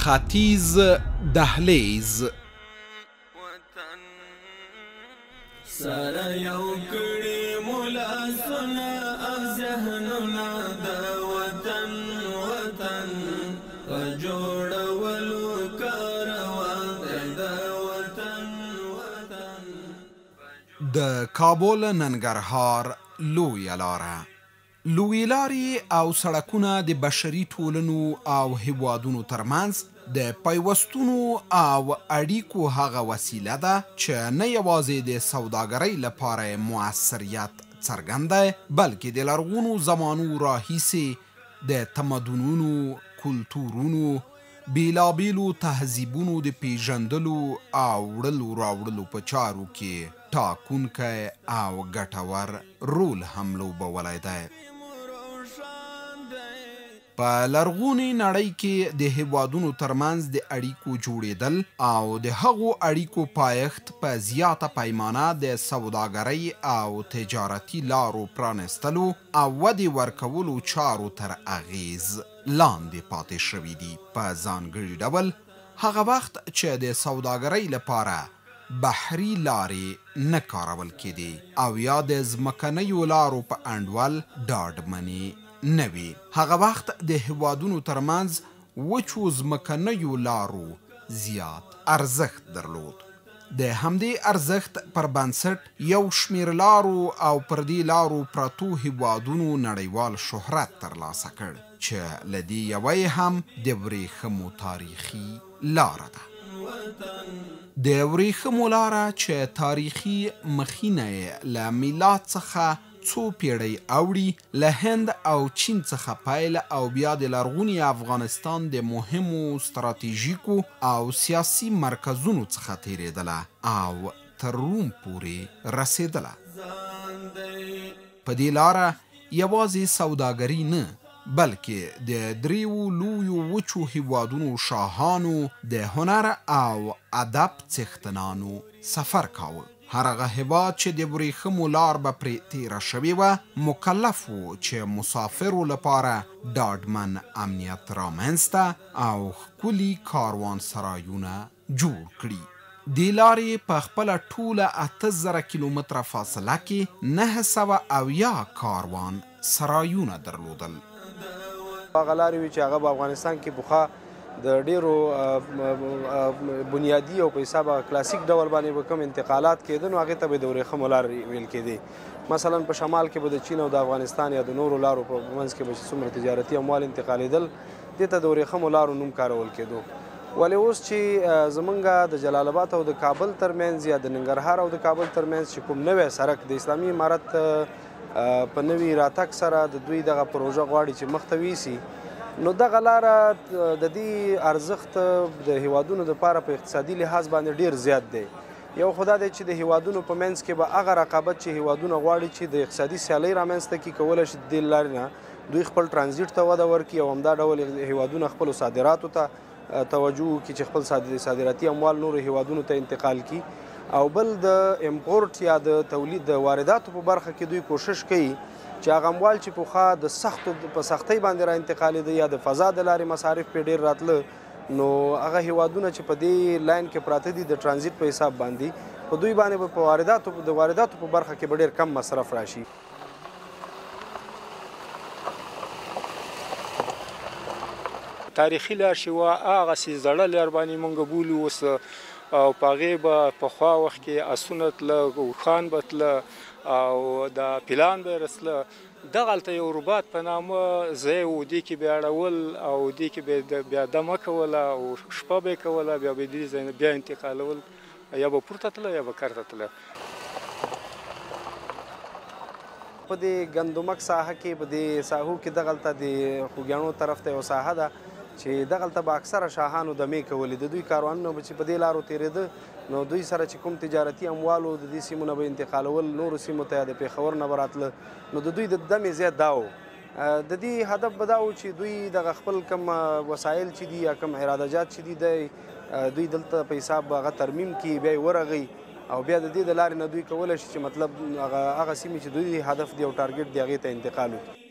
ختیز دهلیز سره یو کړي مولا سنا او ذهننا د وطن په جوړولو کاروان د وطن د کابل ننګرهار لویه لاره لویې لارې او سړکونه د بشري ټولنو او هیوادونو ترمنځ د پیوستونو او اړیکو هغه وسیله ده چې نه یوازې د سوداګرۍ لپاره مؤثریت څرګند دی بلکې د لرغونو زمانو راهیسې د تمدنونو کلتورونو بیلابیلو تهذیبونو د پیژندلو او وړلو راوړلو په چارو کې ټاکونکی او ګټور رول هم لوبولی دی په لرغونې نړۍ کې د هیوادونو ترمنځ د اړیکو جوړېدل او د هغو اړیکو پایښت په زیاته پیمانه د سوداګرۍ او تجارتي لارو پرانستلو او ودې ورکولو چارو تر اغیز لاندې پاتې شوي دي په ځانګړي ډول هغه وخت چې د سوداګرۍ لپاره بحري لارې نه کارول کېدې او یا د ځمکنیو لارو په انډول ډاډمنې نه وي هغه وخت د هیوادونو ترمنځ وچو ځمکنیو لارو زیات ارزښت درلود د همدې ارزښت پر بنسټ یو شمېر لارو او پر دې لارو پرتو هیوادونو نړیوال شهرت ترلاسه کړ چې له دې یوه یې هم د ورېښمو تاریخي لاره ده د ورېښمو لاره چې تاریخي مخینه یې له میلاد څخه څو پیړۍ اوړي له هند او چین څخه پیل او بیا د لرغوني افغانستان د مهمو ستراتیژیکو او سیاسي مرکزونو څخه تیریدله او تر روم پورې رسیدله په دې لاره یوازې سوداګري نه بلکې د دریو لویو وچو هیوادونو شاهانو د هنر او ادب څښتنانو سفر کاوه هر هغه هیواد چې د ورېښمو لار به پرې تیره شوې وه مکلف و چې مسافرو لپاره ډاډمن امنیت رامنځته او ښکلي کاروانسرایونه جوړ کړي دې لارې په خپله ټوله 8000 کیلومتره فاصله کې 970 کاروان سرایونه درلودل هغه لارې وي چې هغه په افغانستان کې پخوا د ډیرو بنیادي او په حساب کلاسیک ډول باندې به کوم انتقالات کېده نو هغې ته به د ورېښمو لار ویل کېدې مثلا په شمال کې به د چین او د افغانستان یا د نورو لارو په منځ کې به چې څومره تجارتي اموال انتقالېدل دې ته د ورېښمو لارو نوم کارول کېدو ولې اوس چې زمونږ د جلال آباد او د کابل ترمنځ یا د ننګرهار او د کابل ترمنځ چې کوم نوی سړک د اسلامي امارت په نوي راتګ سره د دوی دغه پروژه غواړي چې مخ ته ویسي نو دغه لاره د دې ارزښت د هیوادونو دپاره په اقتصادي لحاظ باندې ډیر زیات دی یو خو دا دی چې د هیوادونو په منځ کې به هغه رقابت چې هیوادونه غواړي چې د اقتصادي سیالۍ رامنځته کړي کولی شي د دې لارې نه دوی خپل ترانزیټ ته وده ورکړي او همدا ډول هیوادونه خپلو صادراتو ته توجه وکړي چې خپل صادراتي اموال نورو هیوادونو ته انتقال کړي او بل د امپورټ یا د تولید د وارداتو په برخه کې دوی کوشش کوي چې هغه اموال چې پخوا د سختو په سختۍ باندې را انتقالېده یا د فضا د لارې مصارف پرې ډېر راتله نو هغه هیوادونه چې په دې لاین کې پراته دي د ترانزیت په حساب باندې په دوی باندې به په وارداتو په برخه کې به ډېر کم مصرف راشي تاریخي لار چې وه هغسې زړه لار باندې مونږ بولو اوس او په هغې به پخوا وخت کې اسونه تله اوښان به تله او د پیلان به یې رسله دغلته یو رباط په نامه ځای و دې کې به یې اړول او دې کې به بیا دمه کوله او شپه به یې کوله بیا به یې دې ځای نه بیا انتقالول یا به پورته تله یا به کرته تله په دې ګندمک ساحه کې په دې ساحو کې دغلته د خوږیاڼو طرف ته یو ساحه ده چې دغلته به اکثره شاهانو دمې کولې د دوی کاروانونه به چې په دې لارو تېرېده نو دوی سره چې کوم تجارتي اموالو د دې سیمو نه به انتقالول نورو سیمو ته یا د پېښور نه به راتله نو د دوی د دمې زیات دا و د دې هدف به دا و چې دوی دغه خپل کم وسایل چې دي یا کم عراده جات چې دي دوی دلته په حساب هغه ترمیم کړي بیا یې ورغوي او بیا د دې د لارې نه دوی کولی شي چې مطلب هغه سیمې چې دوی هدف دی او ټارګټ دی هغې ته انتقال وکړي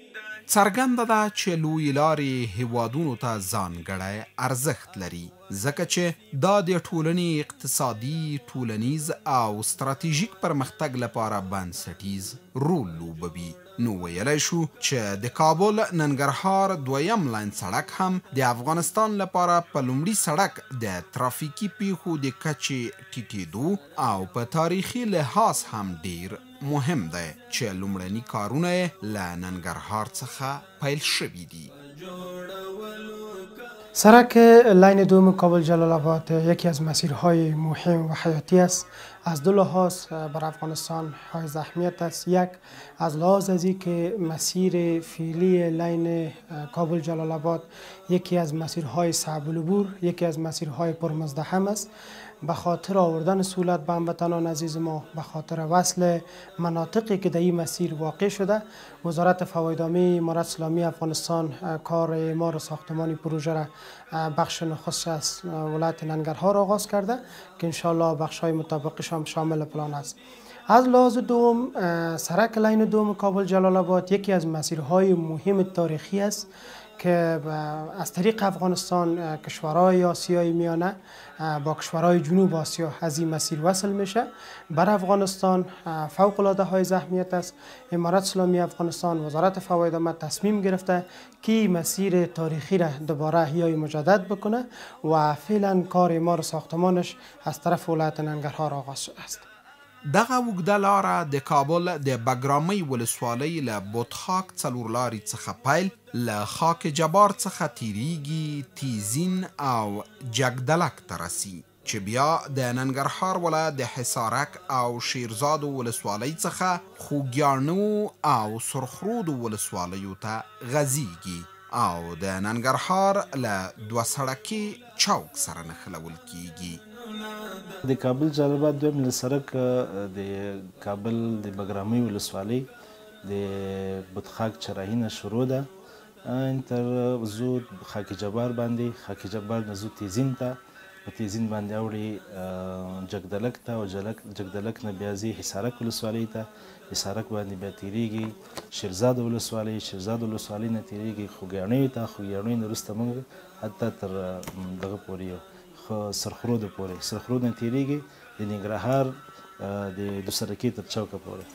څرګنده ده چې لویې لارې هیوادونو ته ځانګړی ارزښت لري ځکه چې دا د ټولنې اقتصادي، ټولنیز او ستراتیژیک پرمختګ لپاره بنسټیز رول لوبوي. نو ویلی شو چې د کابل ننګرهار دویم لاین سړک هم د افغانستان لپاره په لومړي سړک د ترافیکي پیښو د کچې ټیټېدو او په تاریخي لحاظ هم ډیر مهم دی چې لومړني کارونه یې له ننګرهار څخه پیل شوي دي. سرک لاین دوم کابل جلال آباد یکی از مسیرهای مهم و حیاتی است. از دو لحاظ بر افغانستان حائز اهمیت است. یک از لحاظ از که مسیر فعلی لاین کابل جلال آباد یکی از مسیرهای صعب العبور، یکی از مسیرهای پرمزدحم است. به خاطر آوردن سهولت به هموطنان عزیز ما، به خاطر وصل مناطقی که در این مسیر واقع شده، وزارت فواید عامه امارت اسلامی افغانستان کار اعمار ساختمانی پروژه را بخش نخست از ولایت ننگرهار آغاز کرده که انشاءالله بخش‌های مطابقش هم شامل پلان است. از لحاظ دوم، سرک لاین دوم کابل جلال آباد یکی از مسیرهای مهم تاریخی است که از طریق افغانستان کشورهای آسیای میانه با کشورهای جنوب آسیا از این مسیر وصل میشه. بر افغانستان فوق العاده حائز اهمیت است. امارت اسلامی افغانستان، وزارت فواید عامه تصمیم گرفته که مسیر تاریخی را دوباره احیای مجدد بکنه و فعلا کار اعمار ساختمانش از طرف ولایت ننګرهار آغاز شده است. دغه اوږده لاره د کابل د بګرامۍ ولسوالۍ له بوتخاک څلورلارې څخه پیل له خاک جبار څخه تیریږي تیزین او جګدلک ته رسي چې بیا د ننګرهار ولایت د حصارک او شیرزاد ولسوالۍ څخه خوږیاڼو او سرخرود ولسوالیو ته غځیږي او د ننګرهار له دوه سړکي چوک سره نښلول کیږي. د کابل جلال آباد دویم سړک د کابل د بګرامۍ ولسوالۍ د بوتخاک چراهي نه شروع ده تر زو خاک جبار باندې، خاک جبار نه زو تیزین ته، په تیزین باندې اوړي جګدلک ته او جګدلک نه بیا ځي حصارک ولسوالۍ ته، حصارک باندې بیا تیریږي شیرزاد ولسوالۍ، شیرزاد ولسوالۍ نه تیریږي خوږیاڼیو ته، خوږیاڼیو نه وروسته موږ حتی تر دغه پورې سرخرود پورې، سرخرود نه تیریږي د ننګرهار د دوسرکي تر چوکه پورې.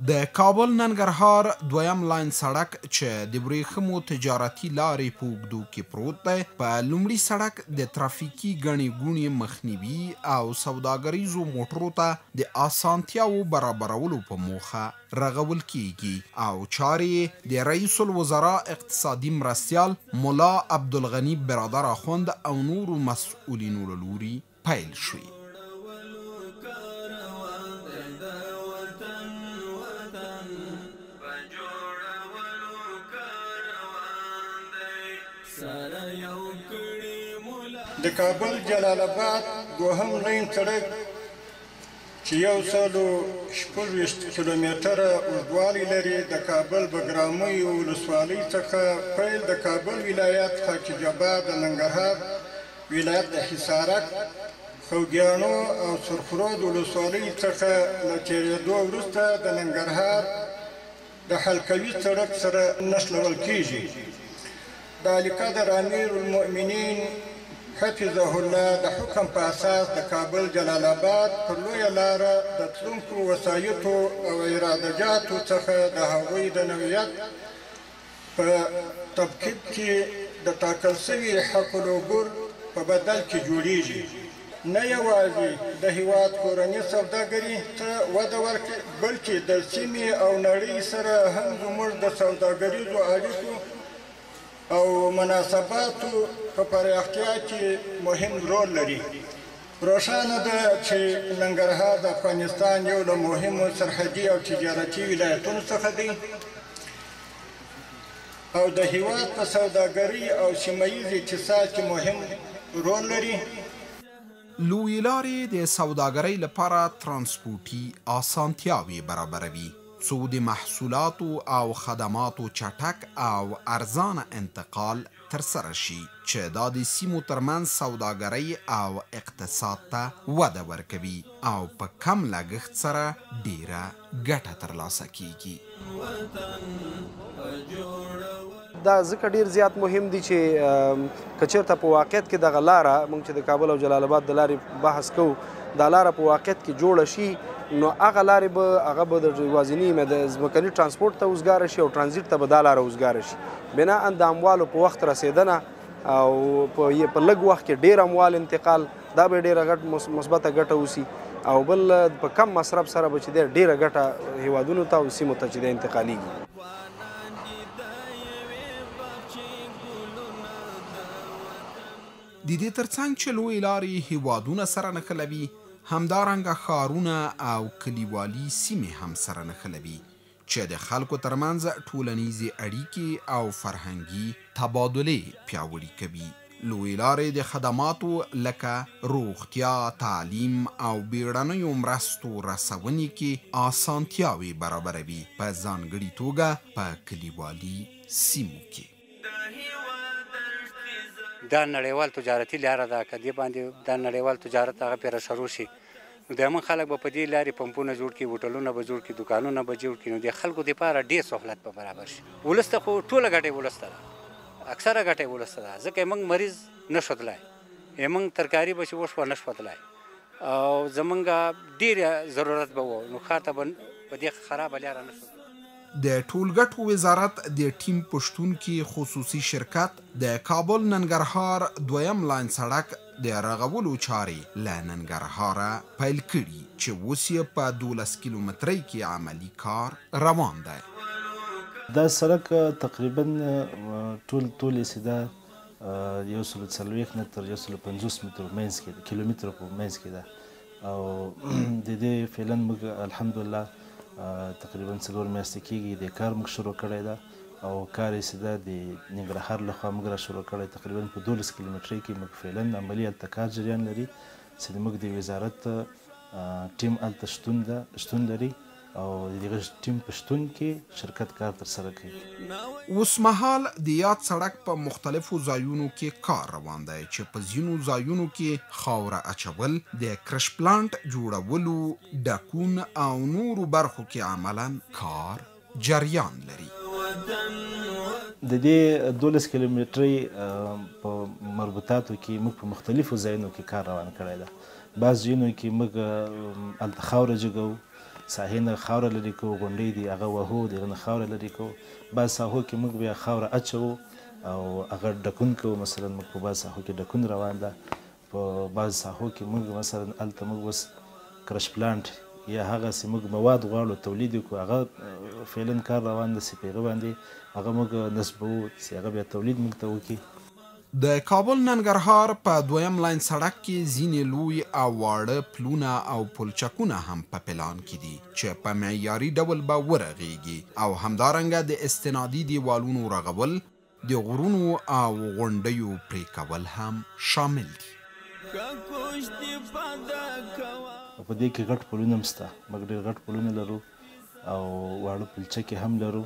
د کابل ننګرهار دویم لاین سړک چې د ورېښمو تجارتي لارې په اوږدو کې پروت دی په لومړي سړک د ترافیکي ګڼې ګوڼې مخنیوي او سوداګریزو موټرو ته د اسانتیاوو برابرولو په موخه رغول کیږي او چارې د رئیس الوزراء اقتصادي مرستیال ملا عبدالغني برادر اخوند او نورو مسئولینو له لوري پیل شوي. د کابل جلال آباد دوهم لاین سړک چې 126 کیلومتره اوږدوالی لري د کابل بګرامۍ ولسوالۍ څخه پیل د کابل ولایت خاک جبار د ننګرهار ولایت د حصارک خوږیاڼو او سرخرود ولسوالۍ څخه له تېرېدو وروسته د ننګرهار د حلقوي سړک سره نښلول کیږي. د علیقدر امیر المؤمنین حفظه الله د حکم په اساس د کابل جلال آباد پر لویه لاره د تلونکو وسایطو او ارادجاتو څخه د هغوی د نوعیت په تبکیب کې د ټاکل سوي حق العبور په بدل کې جوړیږي. نه یوازې د هیواد کورني سوداګري ته وده ورکړي بلکې د سیمې او نړۍ سره هم زموږ د سوداګریزو اړیکو او مناسباتو په پراختیا کې مهم رول لري. روښانه ده چې ننګرهار د افغانستان یو له مهمو سرحدي او تجارتي ولایتونو څخه دی او د هیواد په سوداګرۍ او سیمهییز اقتصاد کې مهم رول لري. لویې لارې د سوداګرۍ لپاره ترانسپورټي اسانتیاوې برابروي څو د محصولاتو او خدماتو چټک او ارزانه انتقال ترسره شي چې دا د سیمو ترمنځ سوداګرۍ او اقتصاد ته وده ورکوي او په کم لګښت سره ډیره ګټه ترلاسه کیږي. دا ځکه ډیر زیات مهم دي چې که چېرته په واقعیت کې دغه لاره موږ چې د کابل او جلال آباد د لارې بحث کوو دا لاره په واقعیت کې جوړه شي نو هغه لارې به د یوازیني د ځمکني ترانسپورټ ته اوزګاره شي او ترانزیت ته به دا لاره اوزګاره شي. بناء د اموالو په وخت رسېدنه او په لږ وخت کې ډیر اموال انتقال دا به ډیره غټ مثبته ګټه وسي او بل په کم مصرف سره به چې دی ډیره ګټه هیوادونو ته او سیمو ته چې دی انتقالیږي. د دې ترڅنګ چې لویې لارې هیوادونه سره نښلوي همدارنګه ښارونه او کلیوالي سیمې هم سره نښلوي چې د خلکو ترمنځ ټولنیزې اړیکې او فرهنګي تبادلې پیاوړي کوي. لویې لارې د خدماتو لکه روغتیا، تعلیم او بیړنیو مرستو رسونې کې اسانتیاوې برابروي په ځانګړې توګه په کلیوالي سیمو کې. دا نړیوال تجارتي لاره ده که دې باندې دا نړیوال تجارت هغه پرې شروع شي نو د موږ خلک به په دې لارې پمپونه جوړ کړي، هوټلونه به جوړ کړي، دوکانونه به جوړ کړي نو د خلکو دپاره ډېر سهولت به برابر شي. ولس ته خو ټوله ګټه ولس ته ده، اکثره ګټه ولس ته ده ځکه موږ مریض نه شو تلای، موږ ترکاري به چې وشوه نه شوه تلای او زمونږ ډېر ضرورت به و نو ښار ته به په دې خرابه لاره نه شو. د ټولګټو وزارت د ټیم پشتون کې خصوصي شرکت د کابل ننګرهار دویم لاین سړک د رغولو چارې له ننګرهاره پیل کړي چې اوس یې په 12 کیلومترۍ کې عملي کار روان دی. دا سړک تقریبا ټول سیده 140 نه تر 150 متر منځ کې ده، کیلومتر په منځ کې ده او د دې فعلا موږ الحمدلله تقریبا 4 میاشتې کېږي د کار موږ شروع کړی ده او کار یې سیده د ننګرهار لخوا موږ را شروع کړی. تقریبا په 12 کیلومترۍ کې موږ فعلا عملي هلته کار جریان لري چې موږ د وزارت ټیم هلته شتون لري او د دغه ټیم په شتون کې شرکت کار ترسره کوي. اوس مهال د یاد سړک په مختلفو ځایونو کې کار روان دی چې په ځینو ځایونو کې خاوره اچول، د کرش پلانټ جوړولو، ډکون او نورو برخو کې عملا کار جریان لري. د دې 12 کیلومترۍ په مربوطاتو کې موږ په مختلفو ځایونو کې کار روان کړی ده. بعض ځایونو کې موږ هلته خاوره جګوو، ساحې نه خاوره لرې کوو، غونډۍ دي هغه وهو، د هغه نه خاوره لرې کوو. بعض ساحو کې موږ بیا خاوره اچوو او هغه ډکون کوو. مثلا موږ په بعض ساحو کې ډکون روان ده، په بعض ساحو کې موږ مثلا هلته موږ اوس کرش پلانټ یا هغسې موږ مواد غواړو تولید وکړو، هغه فعلا کار روان ده چې په هغه باندې هغه موږ نصبوو چې هغه بیا تولید موږ ته وکړي. د کابل ننګرهار په دویم لاین سړک کې ځینې لوی او واړه پلونه او پلچکونه هم په پلان کې دي چې په معیاري ډول به ورغیږي او همدارنګه د استنادي دیوالونو رغول، د غرونو او غونډیو پرې کول هم شامل دي. په دې کې غټ پلونه هم شته، موږ ډېر غټ پلونه لرو او واړه پلچکې هم لرو.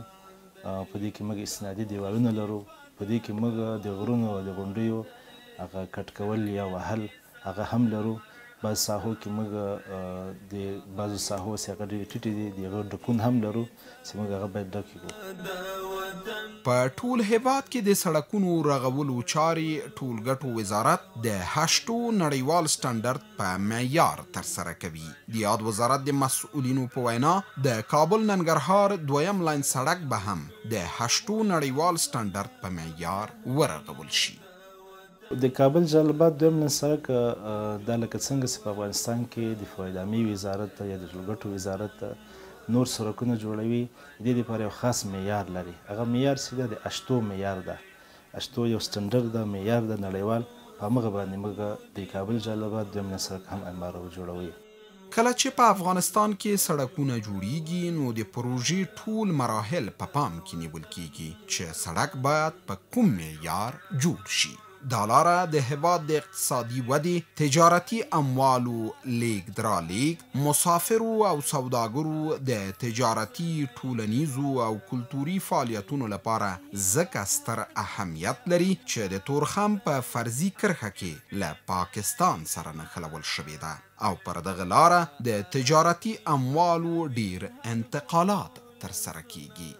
په دې کې موږ استنادي دیوالونه لرو. په دې کې موږ د غرونو او د غونډیو هغه کټ کول یا وهل هغه هم لرو. بعض ساحو کې موږ د بعضو ساحو چې هغه ډېرې ټیټې دي د هغه ډکون هم لرو چې موږ هغه باید ډک کړو. په ټول هیواد کې د سړکونو رغولو چارې ټولګټو وزارت د 8 نړیوال سټنډرد په معیار ترسره کوي. د یاد وزارت د مسؤلینو په وینا د کابل ننګرهار دویم لاین سړک به هم د 8 نړیوال سټنډرد په معیار ورغول شي. د کابل جلال آباد دویم لاین سړک دا لکه څنګه چې په افغانستان کې د فواید عامې وزارت یا د ټولګټو وزارت نور سړکونه جوړوي، د دې لپاره یو خاص معیار لري. هغه معیار چې ده د 8 معیار ده. 8 یو سټنډرد ده، معیار ده نړیوال. په همغه باندې موږ د کابل جلال آباد دویم لاین سړک هم امارو جوړوي. کله چې په افغانستان کې سړکونه جوړیږي نو د پروژې ټول مراحل په پام کې نیول کیږي چې سړک باید په کوم معیار جوړ شي. دا لاره د هیواد د اقتصادي ودې، تجارتي اموالو لیږد رالیږد، مسافرو او سوداګرو د تجارتي، ټولنیزو او کلتوري فعالیتونو لپاره ځکه ستر اهمیت لري چې د تورخم په فرضي کرښه کې له پاکستان سره نښلول شوې ده او پر دغه لاره د تجارتي اموالو ډیر انتقالات ترسره کیږي.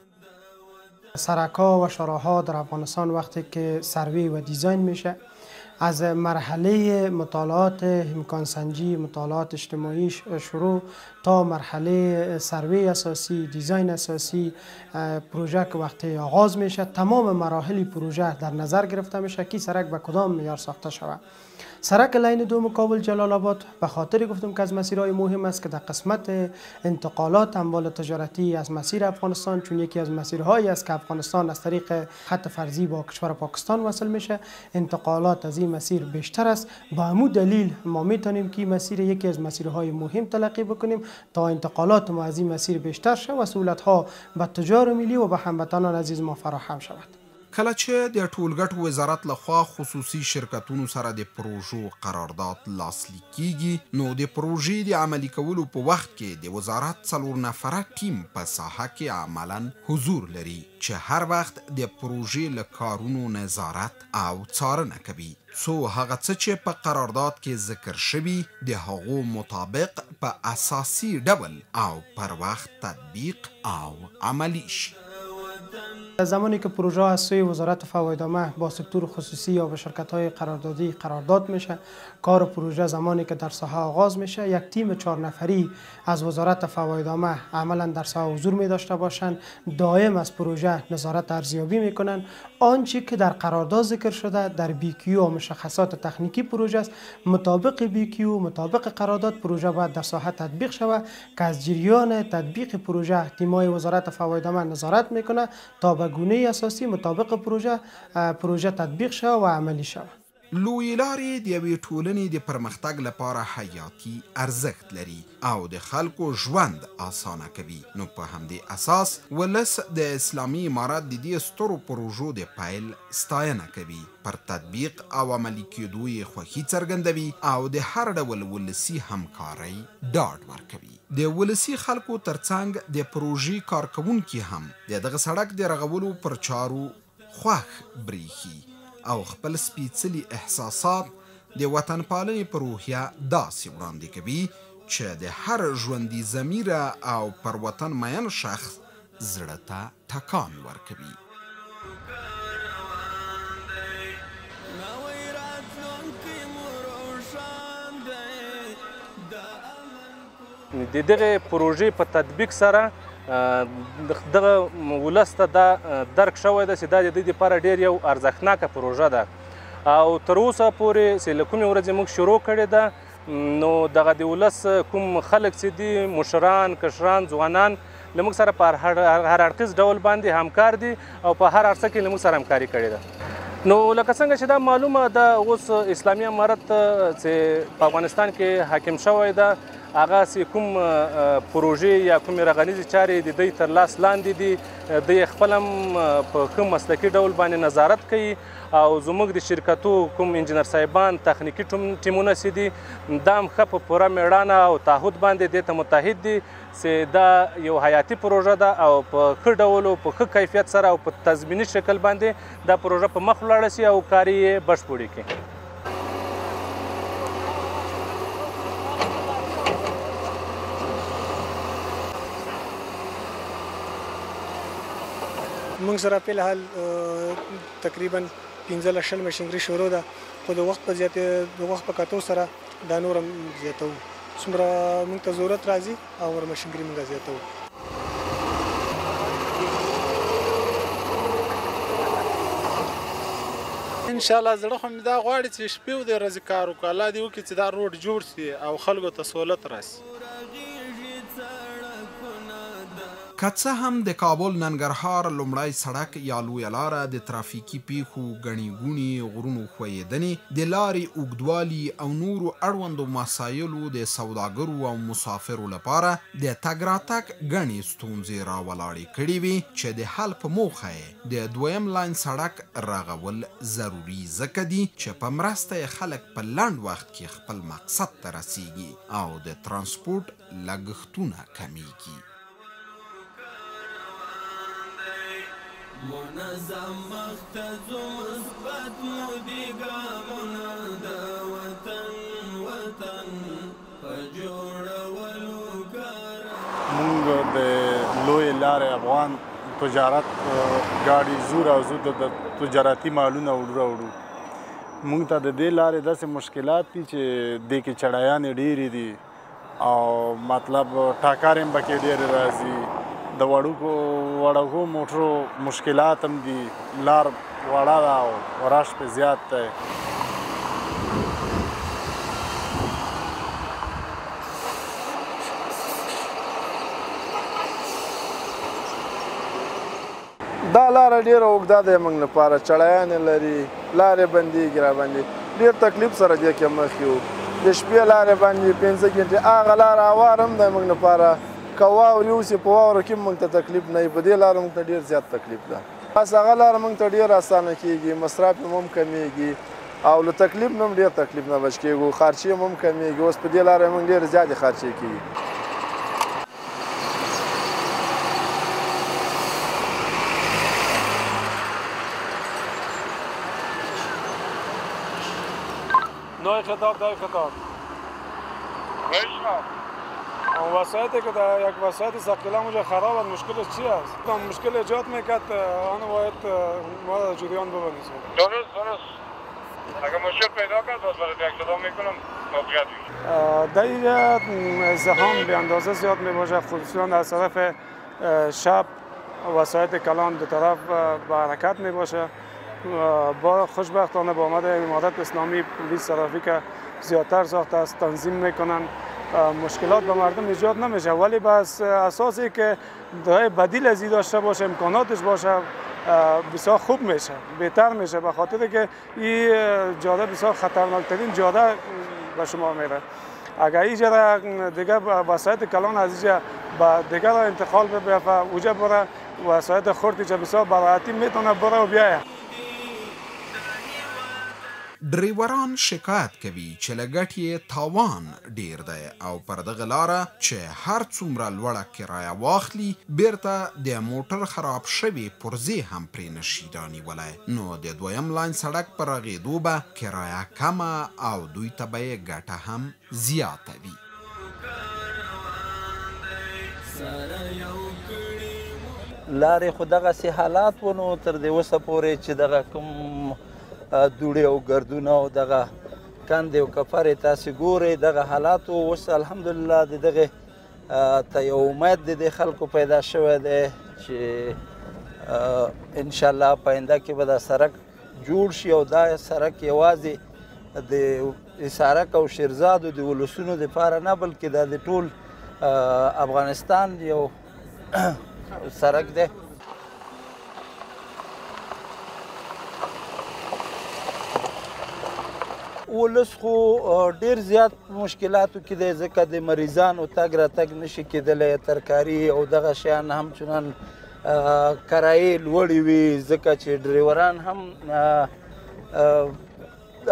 سرک‌ها و شاراها در افغانستان وقتی که سروی و دیزاین میشه از مرحله مطالعات امکانسنجی، مطالعات اجتماعی شروع تا مرحله سروی اساسی، دیزاین اساسی، پروژه که وقتی آغاز میشه تمام مراحل پروژه در نظر گرفته میشه که سرک به کدام معیار ساخته شود. سرک لین دوم کابل جلال آباد به خاطر گفتم که از مسیرهای مهم است که در قسمت انتقالات اموال تجارتی از مسیر افغانستان، چون یکی از مسیرهایی است که افغانستان از طریق خط فرضی با کشور پاکستان وصل میشه، انتقالات از این مسیر بیشتر است. با همون دلیل ما میتونیم که مسیر یکی از مسیرهای مهم تلقی بکنیم تا انتقالات ما از این مسیر بیشتر شود و سهولت‌ها به تجار ملی و به هموطنان عزیز ما فراهم شود. کله چې د ټولګټو وزارت لخوا خصوصي شرکتونو سره د پروژو قرارداد لاسلیک کیږي، نو د پروژې د عملي کولو په وخت کې د وزارت 4 نفره ټیم په ساحه کې عملاً حضور لري چې هر وخت د پروژې له کارونو نظارت او څارنه کوي، څو هغه څه چې په قرارداد کې ذکر شوي د هغو مطابق په اساسي ډول او پر وخت تطبیق او عملی شي. زمانی که پروژه از سوی وزارت فوایدنامه با سکتور خصوصی یا با شرکت‌های قراردادی قرارداد میشه، کار پروژه زمانی که در ساحه آغاز میشه یک تیم 4 نفری از وزارت فوایدنامه عملا در ساحه حضور می داشته باشند، دائم از پروژه نظارت ارزیابی میکنن. آنچه که در قرارداد ذکر شده در BQ و مشخصات تکنیکی پروژه است، مطابق BQ مطابق قرارداد پروژه باید در ساحه تطبیق شود که از جریان تطبیق پروژه تیم‌های وزارت فوایدنامه نظارت میکنه تا به گونه اساسی مطابق پروژه تطبیق شود و عملی شود. لویې لارې د یوې ټولنې د پرمختګ لپاره حیاتي ارزښت لري او د خلکو ژوند اسانه کوي، نو په همدې اساس ولس د اسلامي امارت د دې سترو پروژو د پیل ستاینه کوي، پر تطبیق او عملي کېدو یې خوښي څرګندوي او د هر ډول ولسي همکارۍ ډاډ ورکوي. د ولسي خلکو ترڅنګ د پروژې کارکوونکي هم د دغه سړک د رغولو پر چارو خوښ بریښي او خپل سپیڅلي احساسات د وطن پالنې په روحیه داسې وړاندې کوي چې د هر ژوندي ضمیره او پر وطن مین شخص زړه ته ټکان ورکوي. د دغه پروژې په تطبیق سره دغه ولس ته دا درک شوی ده چې دا د دوی دپاره ډېر یو ارزښتناکه پروژه ده او تر اوسه پورې چې له کومې ورځې موږ شروع کړې ده، نو دغه د ولس کوم خلک چې دي، مشران، کشران، ځوانان له موږ سره په هر اړخیز ډول باندې همکار دي او په هر عرصه کې له موږ سره همکاري کړې ده. نو لکه څنګه چې دا معلومه ده، اوس اسلامي امارت چې په افغانستان کې حاکم شوی ده، هغه چې کوم پروژې یا کومې رغنیزې چارې د دوی تر لاس لاندې دي، دوی خپل هم په ښه مسلکي ډول باندې نظارت کوي او زموږ د شرکتو کوم انجینر صاحبان، تخنیکي ټیمونه چې دي، دا هم ښه په پوره مېړانه او تعهد باندې دې ته متحد دي چې دا یو حیاتي پروژه ده او په ښه ډول او په ښه کیفیت سره او په تضمیني شکل باندې دا پروژه په مخ ولاړه شي او کار یې بشپړ کړي. موږ سره په الحال تقریبا 15 ماشینګري شروع ده، خو د وخت په کتو سره دا نور هم زیاتوو، څومره موږ ته ضرورت راځي او ماشینګري موږ زیاتوو. ان شاء الله زړه خو مې دا غواړي چې شپې او د ورځې کار وکړو، الله دې وکړي چې دا روډ جوړ شي او خلکو ته سهولت راشي. که څه هم د کابل ننګرهار لومړی سړک یا لویه لاره د ترافیکي پیښو ګڼې ګوڼې غرونو ښویېدنې د لارې اوږدوالي او نورو اړوندو مسایلو د سوداګرو او مسافرو لپاره د تګ راتګ ګڼې ستونزې راولاړې کړې وې چې د حل په موخه یې د دویم لاین سړک رغول ضروري ځکه دي چې په مرسته یې خلک په لنډ وخت کې خپل مقصد ته رسیږي او د ترانسپورټ لګښتونه کمیږي. منظم مختزو مثبت مودي ګامونه د وطن په جوړولو کار موږ د لوی لارې افغان تجارت ګاډي زور او زور د تجارتي مالونه وړو موږ ته د دې لارې داسې مشکلات دي چې دې کې چړایانې ډېرې دي او مطلب ټاکار هم پکې ډېرې راځي د وړوکو موټرو مشکلات هم دي لار وړه ده او رش پې زیات دی. دا لاره ډېره اوږده دی موږ لپاره چړیانې لري لارې بندېږي راباندې ډېر تکلیف سره دې کې مخ یو د شپې لارې باندې 5 ګنټې هغه لاره هوار هم دی موږ لپاره که واورې اوسي په واوره کې موږ ته تکلیف نه وي په دې لاره موږ ته ډېر زیات تکلیف ده بس هغه لاره موږ ته ډېر اسانه کېږي مصرف هم کمیږي او له تکلیف نه هم ډېر تکلیف نه بچ کېږو خرچې هم کمیږي اوس په دې لاره موږ ډېرې زیاتې خرچې کېږي. نوع خطاب دای خطاب وسایتی که در یک وسایت ثقیله اونجا خراب است مشکلش چی است؟ مشکل ایجاد میکرد آن باید ما جریان ببندیم. درست اگر مشکل پیدا کرد باز برای یک صدا میکنم موقعیت در اینجا زحام به اندازه زیاد میباشه خصوصا در طرف شب وسایت کلان دو طرف به حرکت میباشه با خوشبختانه با آمد امارت اسلامی پلیس ترافیک زیادتر ساخته است تنظیم میکنن مشکلات به مردم ایجاد نمیشه ولی بس اساسی که راه بدیل از این داشته باشه امکاناتش باشه بسیار خوب میشه بهتر میشه به خاطر که این جاده بسیار خطرناکترین جاده به شما میره اگر این جاده دیگه وسایت کلان از اینجا به دیگه را انتقال ببره اونجا بره وسایت خردی که بسیار براحتی میتونه بره و بیایه. ډریوران شکایت کوي چې له ګټې تاوان ډیر دی او پر دغه لاره چې هر څومره لوړه کرایه واخلي بیرته د موټر خراب شوي پرزې هم پرې نشي رانیولی نو د دویم لاین سړک په رغېدو به کرایه کمه او دوی ته به یې ګټه هم زیاته وي. لارې خو دغسې حالات و نو تر دې اوسه پورې چې دغه کوم دوړې او ګردونه او دغه کندې او کفرې تاسې ګورئ دغه حالاتو اوس الحمدلله د دغې ته یو امید د دې خلکو پیدا شوی دی چې انشاءالله په آینده کې به دا سړک جوړ شي او دا سړک یوازې د حصارک او شیرزادو د ولسونو دپاره نه بلکې دا د ټول افغانستان یو سړک دی. ولس خو ډېر زیات مشکلاتو کې دی ځکه د مریضانو تګ راتګ نشي کېدلی ترکاري او دغه شیان هم چنان کرایې لوړې وي ځکه چې ډریوران هم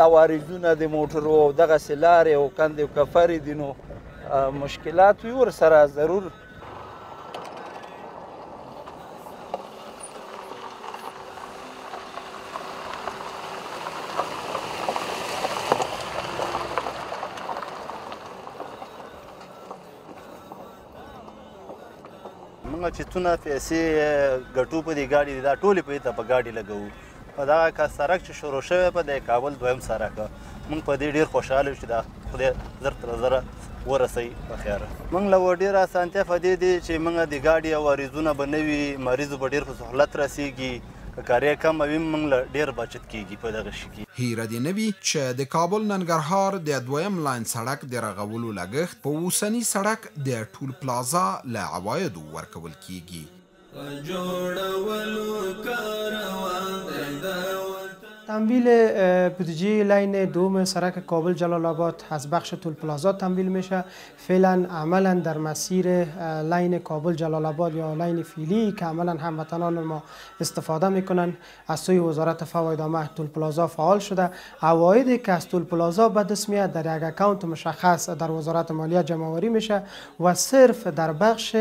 عوارضونه د موټرو او دغسې لارې او کندې او کفرې دي نو مشکلات وي ورسره ضرور. موږ چې څونه پیسې ګټو په دې ګاډي دي دا ټولې پیسې ته په ګاډي لګوو په دغه سړک چې شروع شوی په د کابل دویم سړک موږ په دې ډېر خوشحاله یو چې دا خدای زر تر زره ورسوي په خیره. موږ له ډېره اسانتیا په دې دی چې موږ د ګاډي عوارضونه به نه وي مریضو به ډېر په سهولت رسیږي کاري کم وي موږ له ډېر بچت کیږي په دغه شي کې. هیره دې نه وي چې د کابل ننګرهار د دویم لاین سړک د رغولو لګښت په اوسني سړک د ټول پلازا له عوایدو ورکول کیږي. تمویل بودجه لاین دوم سرک کابل جلال آباد از بخش طول پلازا تمویل میشه. فعلا عملا در مسیر لاین کابل جلال آباد یا لاین فیلی که عملا هموطنان ما استفاده میکنن از سوی وزارت فواید عامه طول پلازا فعال شده. عوایدی که از طول پلازا به دست میاد در یک اکانت مشخص در وزارت مالیه جمع‌آوری میشه و صرف در بخش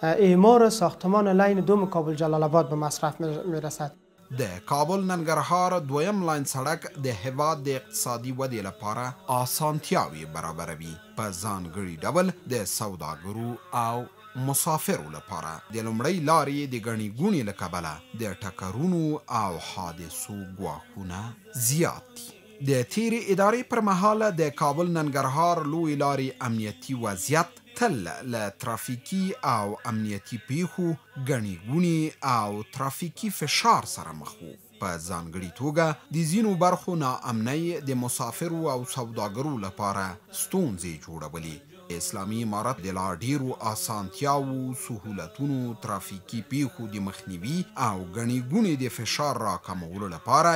اعمار ساختمان لاین دوم کابل جلال آباد به مصرف میرسد. د کابل ننګرهار دویم لاین سړک د هیواد د اقتصادي ودې لپاره اسانتیاوې برابروي، په ځانګړي ډول د سوداګرو او مسافرو لپاره. د لومړۍ لارې د ګڼې ګوڼې له کبله د ټکرونو او حادثو ګواښونه زیات دي. د تیرې ادارې پر مهال د کابل ننګرهار لوی لارې امنیتي وضعیت تل له ترافیکي او امنیتي پیښو، ګڼې ګوڼې او ترافیکي فشار سره مخ وو. په ځانګړي توګه د ځینو برخو ناامنۍ د مسافرو او سوداګرو لپاره ستونزې جوړولې. اسلامي امارت د لا ډیرو اسانتیاوو، سهولتونو، ترافیکي پیښو د مخنیوي او ګڼې ګوڼې د فشار راکمولو لپاره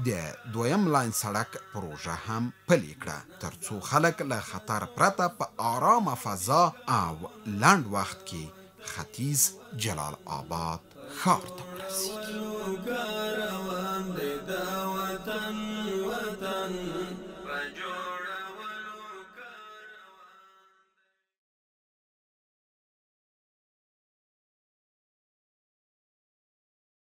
د دویم لاین سړک پروژه هم پلې کړه، ترڅو خلک له خطر پرته په آرامه فضا او لنډ وخت کې ختیځ جلال آباد ښار ته ورسیږي.